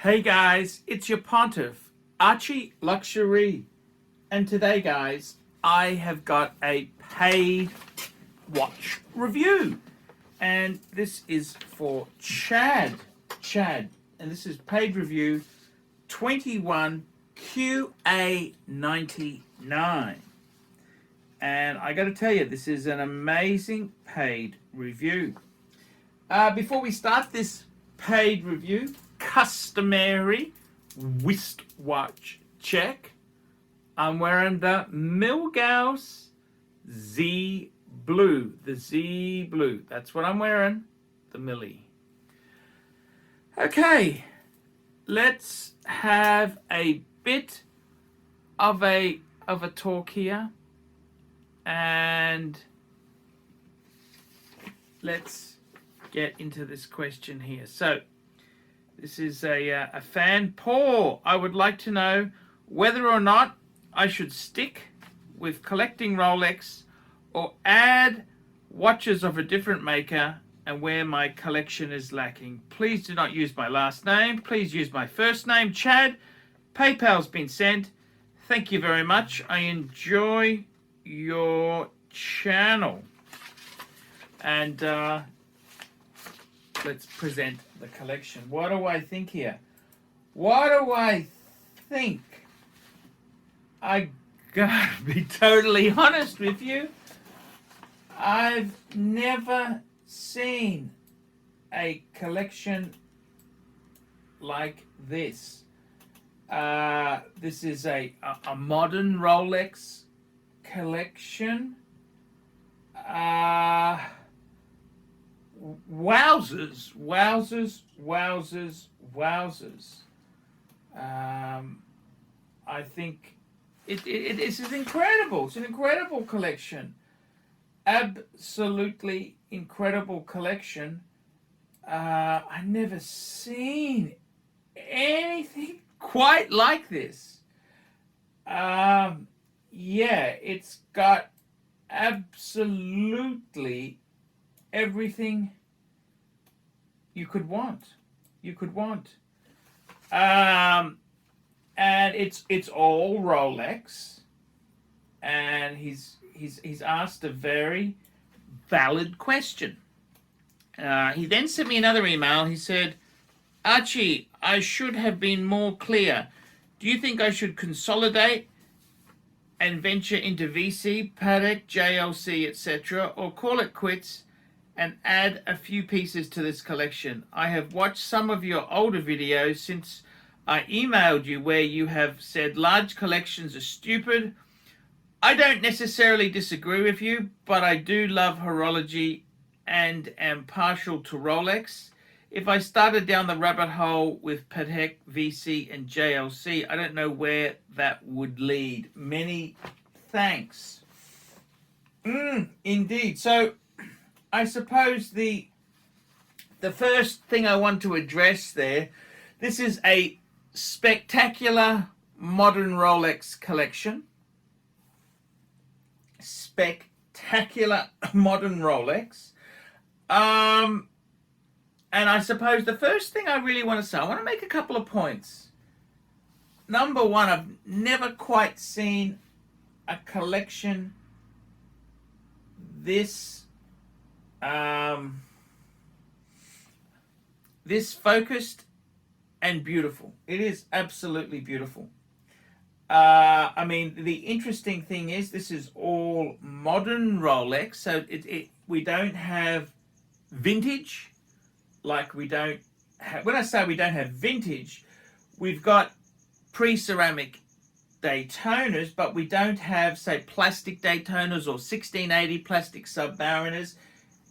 Hey guys, it's your pontiff, ArchieLuxury. And today, guys, I have got a paid watch review. And this is for Chad. And this is paid review 21QA99. And I got to tell you, this is an amazing paid review. Before we start this paid review, customary wristwatch check. I'm wearing the Milgauss Z Blue. The Z Blue. That's what I'm wearing. The Millie. Okay. Let's have a bit of a talk here. And let's get into this question here. So, this is a fan. Paul, I would like to know whether or not I should stick with collecting Rolex or add watches of a different maker and where my collection is lacking. Please do not use my last name. Please use my first name, Chad. PayPal's been sent. Thank you very much. I enjoy your channel. And let's present the collection. What do I think here? What do I think? I gotta be totally honest with you. I've never seen a collection like this. This is a modern Rolex collection. Wowzers. I think it is incredible. It's an incredible collection. Absolutely incredible collection. I've never seen anything quite like this. Yeah, it's got absolutely everything you could want. And it's all Rolex. And he's asked a very valid question. He then sent me another email. He said, Archie, I should have been more clear. Do you think I should consolidate and venture into VC, Patek, JLC, etc., or call it quits and add a few pieces to this collection? I have watched some of your older videos since I emailed you where you have said large collections are stupid. I don't necessarily disagree with you, but I do love horology and am partial to Rolex. If I started down the rabbit hole with Patek, VC, and JLC, I don't know where that would lead. Many thanks. Indeed. So, I suppose the first thing I want to address there, this is a spectacular modern Rolex collection. Spectacular modern Rolex. And I suppose the first thing I really want to say, I want to make a couple of points. Number one, I've never quite seen a collection this this focused and beautiful. It is absolutely beautiful. I mean, the interesting thing is this is all modern Rolex, so we don't have vintage. Like we don't have, when I say we don't have vintage, we've got pre-ceramic Daytonas, but we don't have, say, plastic Daytonas or 1680 plastic Submariners.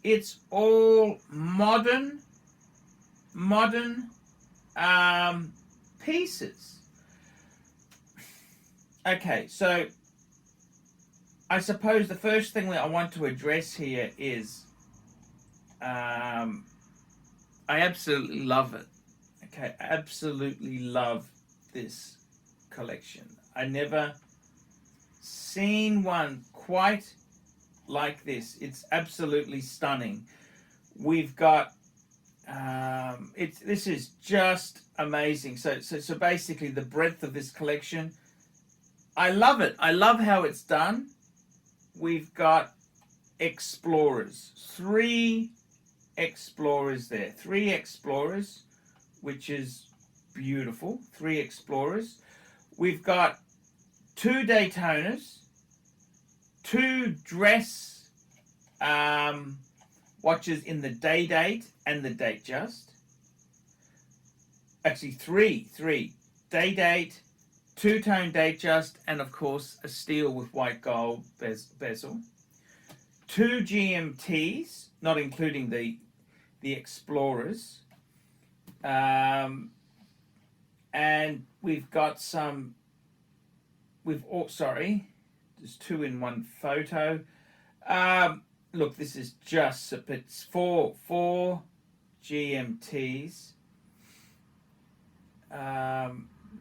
It's all modern pieces. Okay, so I suppose the first thing that I want to address here is I absolutely love it. Okay, absolutely love this collection. I never seen one quite like this. It's absolutely stunning. We've got This is just amazing. So basically, the breadth of this collection, I love it. I love how it's done. We've got explorers, 3 explorers there, 3 explorers, which is beautiful. 3 explorers. We've got 2 Daytonas, 2 dress watches in the day date and the date just. Actually, 3 day date, 2-tone date just, and of course a steel with white gold bezel. 2 GMTs, not including the explorers. And we've got some. There's 2 in one photo. Look, this is just, it's 4 GMTs.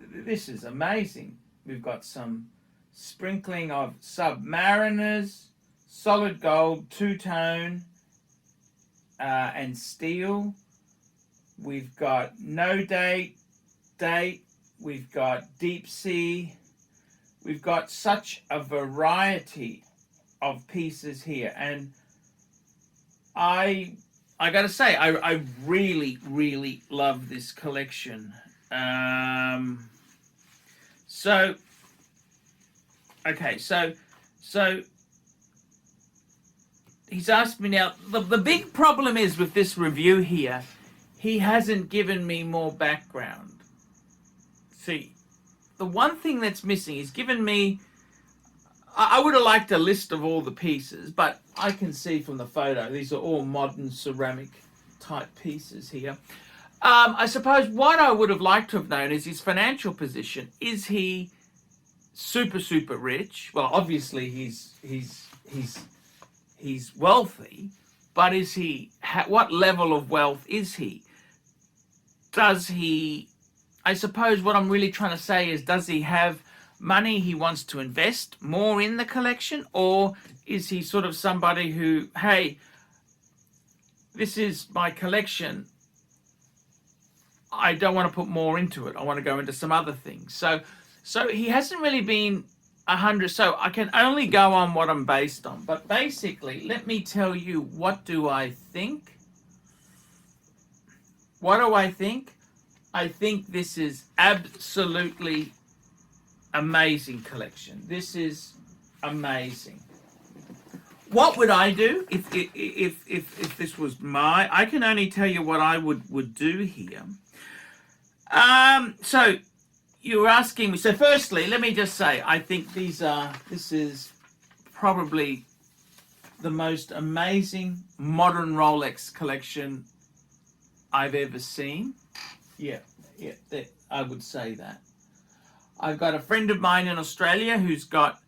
This is amazing. We've got some sprinkling of Submariners, solid gold, 2-tone, and steel. We've got no date, we've got deep sea. We've got such a variety of pieces here, and I gotta say, I really, really love this collection. So he's asked me now, the big problem is with this review here, he hasn't given me more background. See, the one thing that's missing, he's given me, I would have liked a list of all the pieces, but I can see from the photo, these are all modern ceramic type pieces here. I suppose what I would have liked to have known is his financial position. Is he super, super rich? Well, obviously he's wealthy, but is he, what level of wealth is he? Does he, I suppose what I'm really trying to say is, does he have money he wants to invest more in the collection, or is he sort of somebody who, hey, this is my collection, I don't want to put more into it, I want to go into some other things. So he hasn't really been 100, so I can only go on what I'm based on. But basically, let me tell you, what do I think? What do I think? I think this is absolutely amazing collection. This is amazing. What would I do if this was my? I can only tell you what I would do here. So you were asking me. So firstly, let me just say, I think this is probably the most amazing modern Rolex collection I've ever seen. Yeah, I would say that. I've got a friend of mine in Australia who's got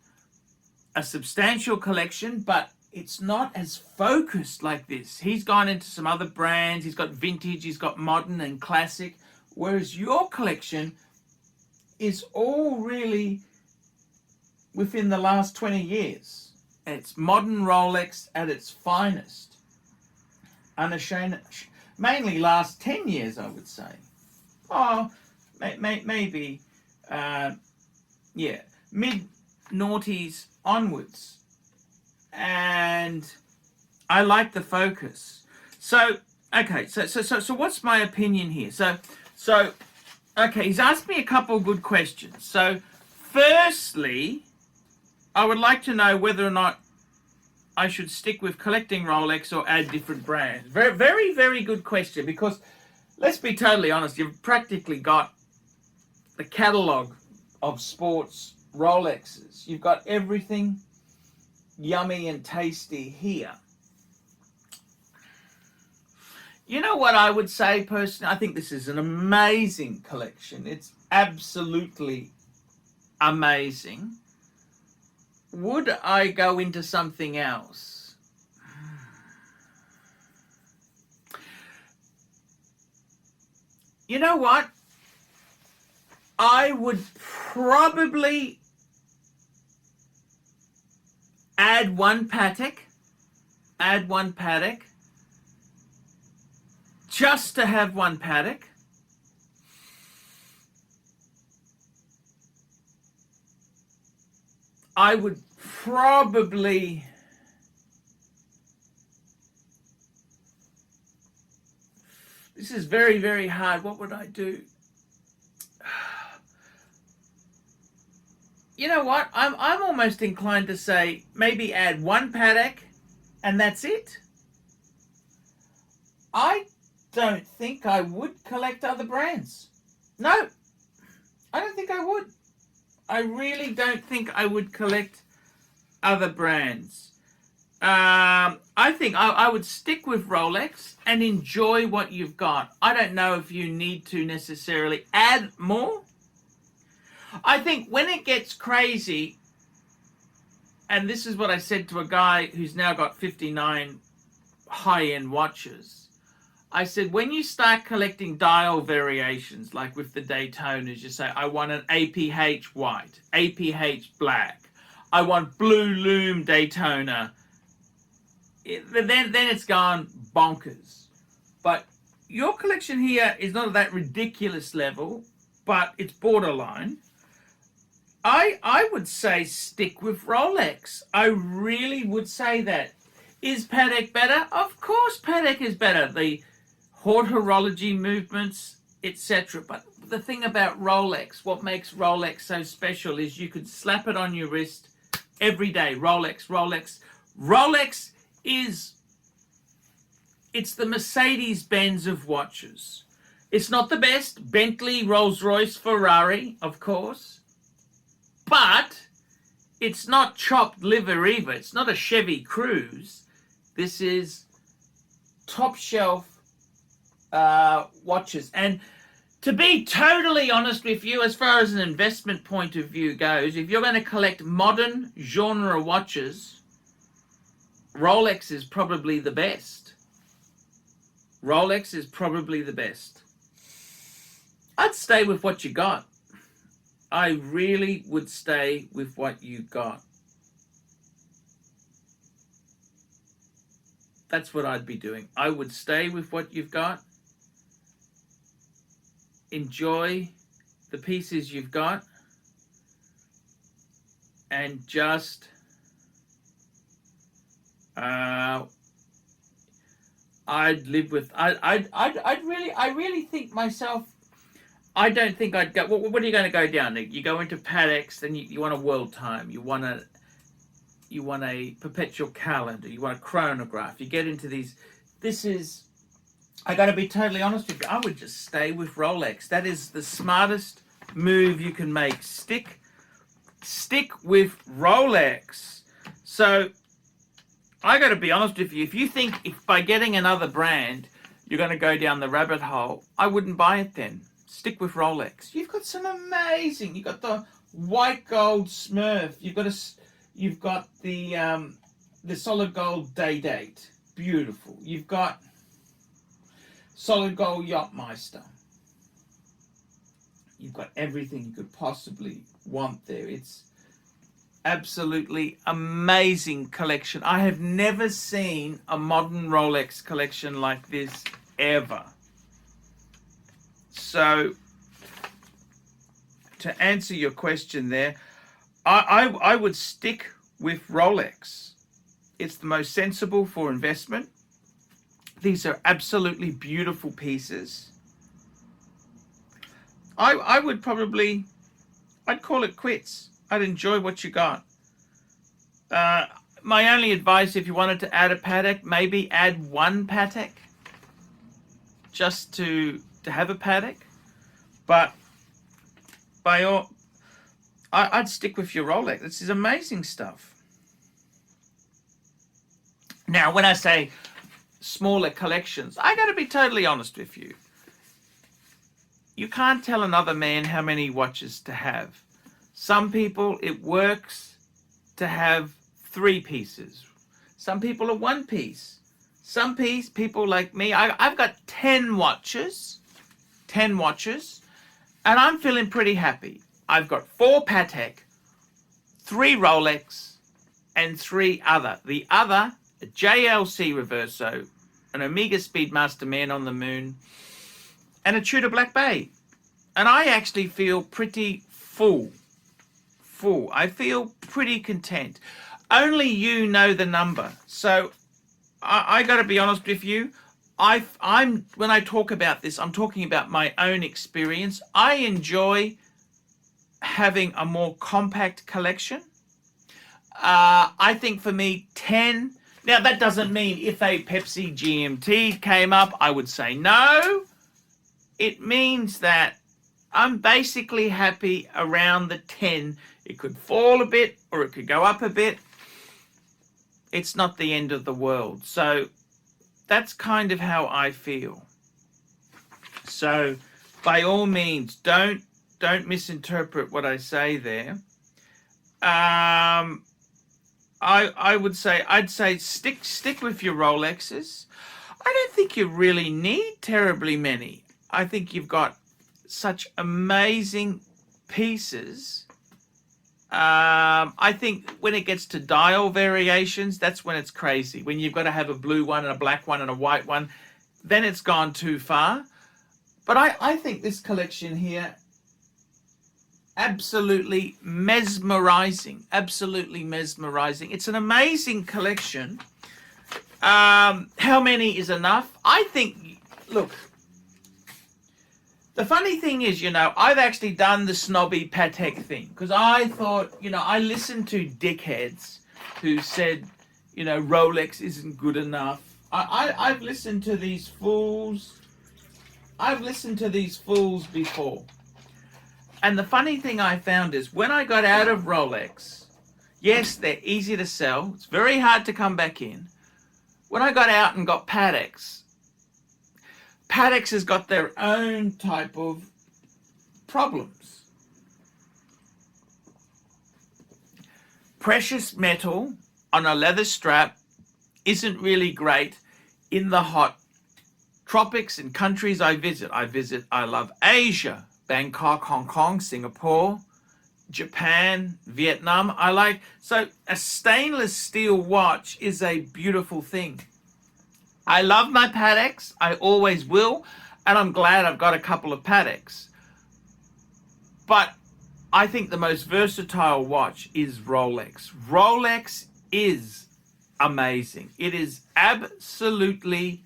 a substantial collection, but it's not as focused like this. He's gone into some other brands. He's got vintage, he's got modern and classic, whereas your collection is all really within the last 20 years. It's modern Rolex at its finest. Unashamed, mainly last 10 years, I would say. Oh, maybe, mid-noughties onwards. And I like the focus. So, okay, so what's my opinion here? So, okay, he's asked me a couple of good questions. So, firstly, I would like to know whether or not I should stick with collecting Rolex or add different brands. Very, very, very good question, because let's be totally honest, you've practically got the catalogue of sports Rolexes. You've got everything yummy and tasty here. You know what I would say personally? I think this is an amazing collection. It's absolutely amazing. Would I go into something else? You know what? I would probably add one Patek just to have one Patek, I would probably this is very, very hard. What would I do? You know what? I'm almost inclined to say maybe add one Patek and that's it. I don't think I would collect other brands. No, I don't think I would. I really don't think I would collect other brands. I think I would stick with Rolex and enjoy what you've got. I don't know if you need to necessarily add more. I think when it gets crazy, and this is what I said to a guy who's now got 59 high-end watches, I said, when you start collecting dial variations, like with the Daytonas, you say, I want an APH white, APH black, I want blue lume Daytona, then it's gone bonkers. But your collection here is not at that ridiculous level, but it's borderline. I would say stick with Rolex. I really would say that. Is Patek better? Of course Patek is better. The horology movements, etc. But the thing about Rolex, what makes Rolex so special is you could slap it on your wrist every day. Rolex, Rolex. Rolex it's the Mercedes-Benz of watches. It's not the best. Bentley, Rolls-Royce, Ferrari, of course. But it's not chopped liver either. It's not a Chevy Cruze. This is top shelf watches. And to be totally honest with you, as far as an investment point of view goes, if you're going to collect modern genre watches, Rolex is probably the best. Rolex is probably the best. I'd stay with what you got. I really would stay with what you got. That's what I'd be doing. I would stay with what you've got. Enjoy the pieces you've got. And just I'd live with I really think myself, I don't think I'd go. What are you going to go down? You go into Pateks, then you want a world time. You want a perpetual calendar. You want a chronograph. You get into these. This is. I got to be totally honest with you. I would just stay with Rolex. That is the smartest move you can make. Stick with Rolex. So I got to be honest with you. If you think if by getting another brand you're going to go down the rabbit hole, I wouldn't buy it then. Stick with Rolex. You've got some amazing. You've got the white gold Smurf. You've got the solid gold day date. Beautiful. You've got solid gold Yachtmeister. You've got everything you could possibly want there. It's absolutely amazing collection. I have never seen a modern Rolex collection like this ever. So, to answer your question there, I would stick with Rolex. It's the most sensible for investment. These are absolutely beautiful pieces. I'd call it quits. I'd enjoy what you got. My only advice, if you wanted to add a Patek, maybe add one Patek. Just to have a Patek. But I'd stick with your Rolex. This is amazing stuff. Now, when I say smaller collections, I got to be totally honest with you. You can't tell another man how many watches to have. Some people, it works to have 3 pieces. Some people are 1 piece. Some people like me, I've got 10 watches. 10 watches. And I'm feeling pretty happy. I've got 4 Patek, 3 Rolex, and 3 other. The other, a JLC Reverso, an Omega Speedmaster Man on the Moon, and a Tudor Black Bay. And I actually feel pretty full. I feel pretty content. Only you know the number. So I got to be honest with you. When I talk about this, I'm talking about my own experience. I enjoy having a more compact collection. I think for me, 10. Now, that doesn't mean if a Pepsi GMT came up, I would say no. It means that I'm basically happy around the 10. It could fall a bit or it could go up a bit. It's not the end of the world. So that's kind of how I feel. So by all means, don't misinterpret what I say there. I'd say stick with your Rolexes. I don't think you really need terribly many. I think you've got such amazing pieces. I think when it gets to dial variations, that's when it's crazy. When you've got to have a blue one and a black one and a white one, then it's gone too far. But I think this collection here, absolutely mesmerizing. Absolutely mesmerizing. It's an amazing collection. How many is enough? I think, look, the funny thing is, I've actually done the snobby Patek thing because I thought, I listened to dickheads who said, Rolex isn't good enough. I've listened to these fools. I've listened to these fools before. And the funny thing I found is when I got out of Rolex, yes, they're easy to sell. It's very hard to come back in. When I got out and got Pateks has got their own type of problems. Precious metal on a leather strap isn't really great in the hot tropics and countries I visit. I love Asia, Bangkok, Hong Kong, Singapore, Japan, Vietnam. So a stainless steel watch is a beautiful thing. I love my Pateks. I always will. And I'm glad I've got a couple of Pateks. But I think the most versatile watch is Rolex. Rolex is amazing. It is absolutely,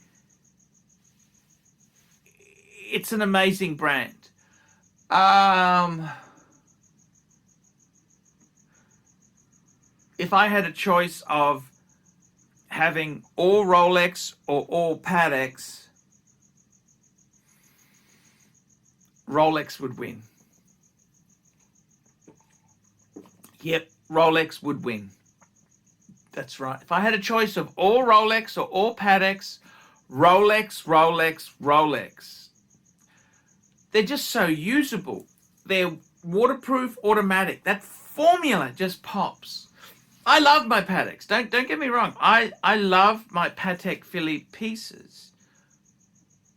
it's an amazing brand. If I had a choice of having all Rolex or all Pateks, Rolex would win. Yep, Rolex would win. That's right. If I had a choice of all Rolex or all Pateks, Rolex. They're just so usable. They're waterproof, automatic. That formula just pops. I love my Pateks. Don't get me wrong. I love my Patek Philippe pieces.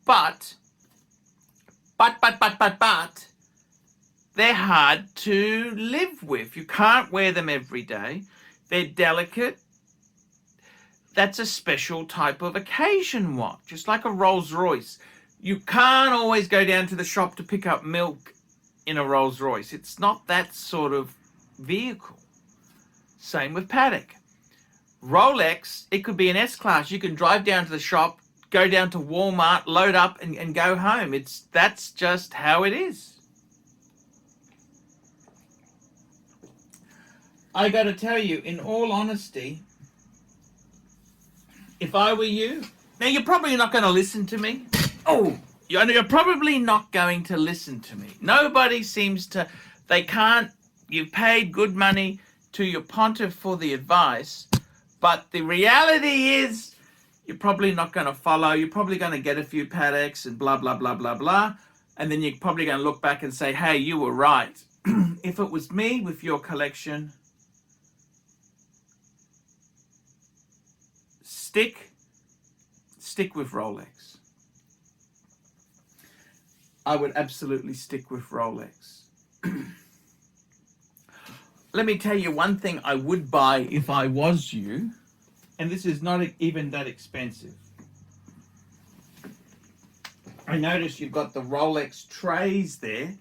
But they're hard to live with. You can't wear them every day. They're delicate. That's a special type of occasion watch, just like a Rolls Royce. You can't always go down to the shop to pick up milk in a Rolls Royce. It's not that sort of vehicle. Same with Patek. Rolex, it could be an S-Class. You can drive down to the shop, go down to Walmart, load up and go home. That's just how it is. I got to tell you, in all honesty, if I were you, now you're probably not going to listen to me. Oh, you're probably not going to listen to me. Nobody seems to, they can't, you've paid good money to your pontiff for the advice, but the reality is you're probably not going to follow. You're probably going to get a few Pateks and blah, blah, blah, blah, blah. And then you're probably going to look back and say, hey, you were right. If it was me with your collection, stick with Rolex. I would absolutely stick with Rolex. Let me tell you one thing I would buy if I was you, and this is not even that expensive. I notice you've got the Rolex trays there.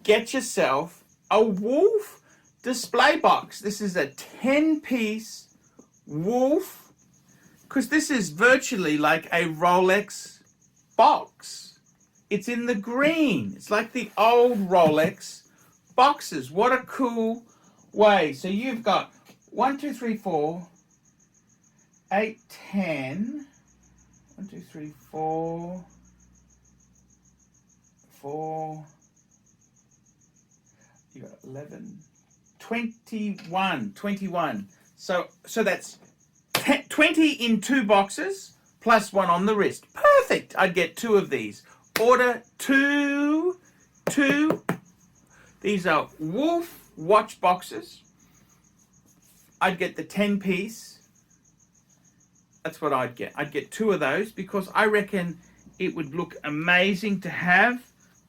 Get yourself a Wolf display box. This is a 10-piece Wolf, because this is virtually like a Rolex box. It's in the green. It's like the old Rolex boxes. What a cool way. So you've got 1, 2, 3, 4, 8, 10. 1, 2, 3, 4. 4. You got 11. 21. 21. So that's 20 in 2 boxes plus 1 on the wrist. Perfect. I'd get 2 of these. Order 2. These are Wolf watch boxes. I'd get the 10-piece. That's what I'd get. I'd get 2 of those because I reckon it would look amazing to have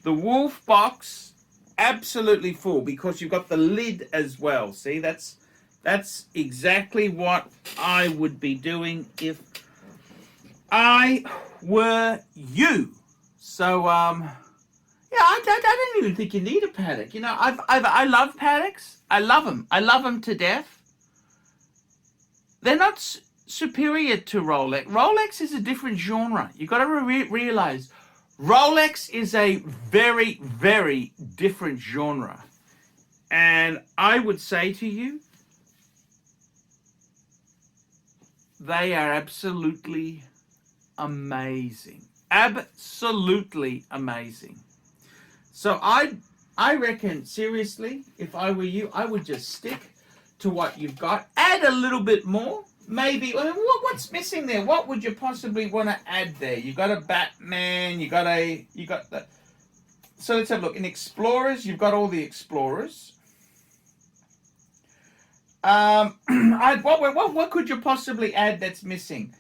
the Wolf box absolutely full, because you've got the lid as well. See, that's exactly what I would be doing if I were you. So yeah, I don't even think you need a paddock. You know, I love paddocks. I love them. I love them to death. They're not superior to Rolex. Rolex is a different genre. You got to realize Rolex is a very, very different genre. And I would say to you, they are absolutely amazing. Absolutely amazing. So I reckon, seriously, if I were you, I would just stick to what you've got. Add a little bit more. Maybe, what's missing there? What would you possibly want to add there? You got a Batman, you got the. So let's have a look. In Explorers, you've got all the Explorers. What could you possibly add that's missing?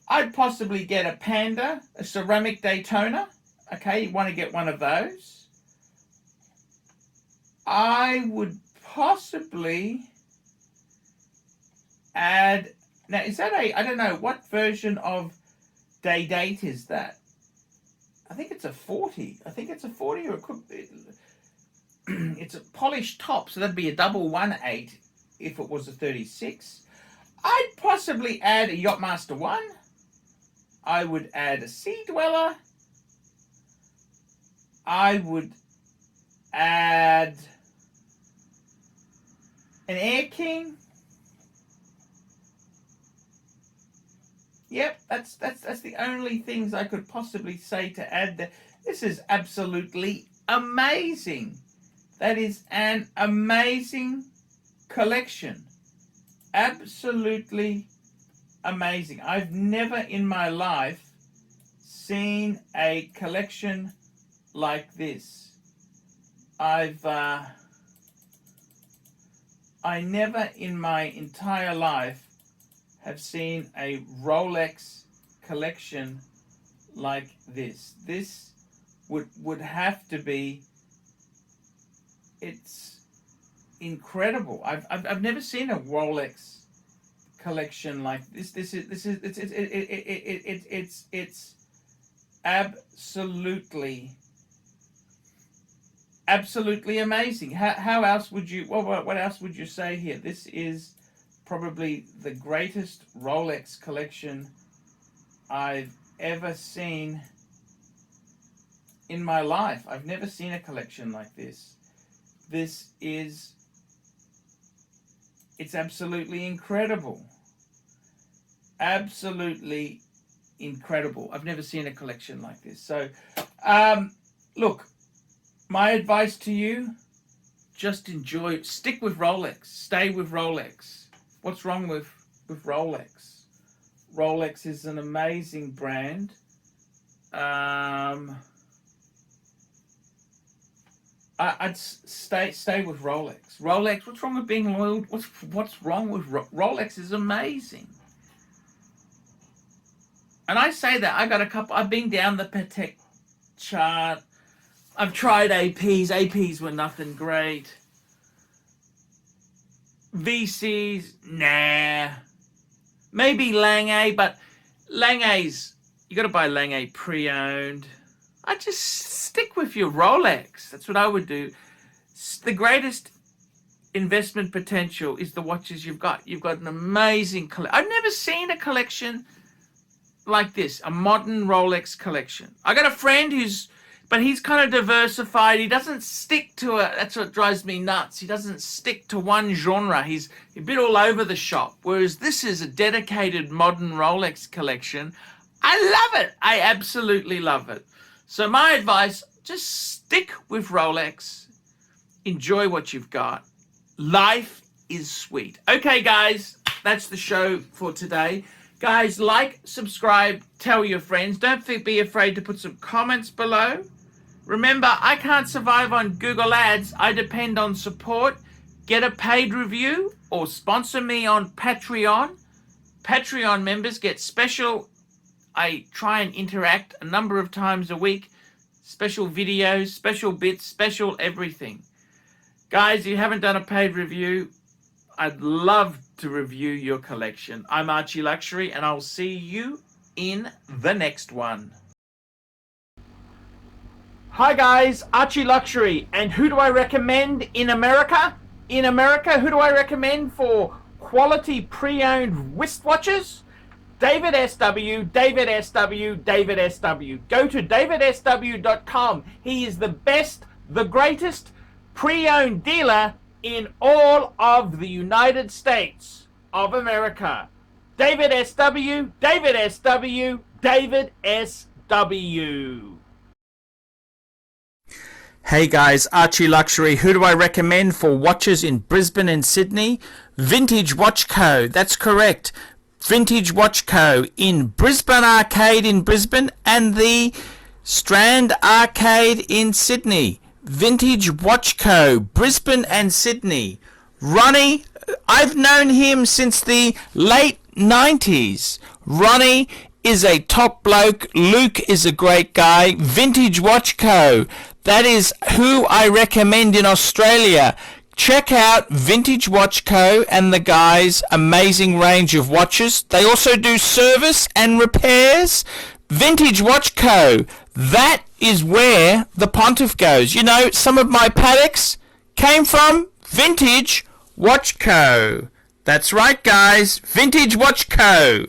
I'd possibly get a Panda, a ceramic Daytona. Okay, you want to get one of those. I would possibly add. Now, is that I don't know, what version of Day-Date is that? I think it's a 40. I think it's a 40, or it could be. It's a polished top, so that'd be a double 1.8 if it was a 36. I'd possibly add a Yachtmaster 1. I would add a Sea Dweller. I would add an Air King. Yep, that's the only things I could possibly say to add there. This is absolutely amazing. That is an amazing collection. Absolutely amazing. I've never in my life seen a collection like this. I never in my entire life have seen a Rolex collection like this. This would have to be, it's incredible. I've never seen a Rolex collection like this. It's absolutely amazing. How else would you, what else would you say here? This is probably the greatest Rolex collection I've ever seen in my life. I've never seen a collection like this. It's absolutely incredible. Absolutely incredible. I've never seen a collection like this. So, look, my advice to you, just enjoy, stick with Rolex, stay with Rolex. What's wrong with Rolex? Rolex is an amazing brand. I'd stay with Rolex. Rolex, what's wrong with being loyal? What's wrong with Rolex is amazing. And I say that, I've been down the Patek chart. I've tried APs. APs were nothing great. VCs, nah. Maybe Lange, but Lange's, you got to buy Lange pre-owned. I just stick with your Rolex. That's what I would do. The greatest investment potential is the watches you've got. You've got an amazing collection. I've never seen a collection like this, a modern Rolex collection. I got a friend but he's kind of diversified. He doesn't stick to that's what drives me nuts. He doesn't stick to one genre. He's a bit all over the shop. Whereas this is a dedicated modern Rolex collection. I love it. I absolutely love it. So my advice, just stick with Rolex. Enjoy what you've got. Life is sweet. Okay, guys, that's the show for today. Guys, like, subscribe, tell your friends. Don't be afraid to put some comments below. Remember, I can't survive on Google Ads. I depend on support. Get a paid review or sponsor me on Patreon. Patreon members get special. I try and interact a number of times a week. Special videos, special bits, special everything. Guys, if you haven't done a paid review, I'd love to review your collection. I'm ArchieLuxury, and I'll see you in the next one. Hi guys, ArchieLuxury, and who do I recommend in America? In America, who do I recommend for quality pre-owned wristwatches? David SW, David SW, David SW. Go to davidsw.com. He is the best, the greatest pre-owned dealer in all of the United States of America. David SW, David SW, David SW. Hey guys, ArchieLuxury. Who do I recommend for watches in Brisbane and Sydney? Vintage Watch Co. That's correct. Vintage Watch Co. in Brisbane Arcade in Brisbane and the Strand Arcade in Sydney. Vintage Watch Co. Brisbane and Sydney. Ronnie, I've known him since the late 90s. Ronnie is a top bloke. Luke is a great guy. Vintage Watch Co. That is who I recommend in Australia. Check out Vintage Watch Co. and the guys' amazing range of watches. They also do service and repairs. Vintage Watch Co. That is where the pontiff goes. You know, some of my Pateks came from Vintage Watch Co. That's right, guys. Vintage Watch Co.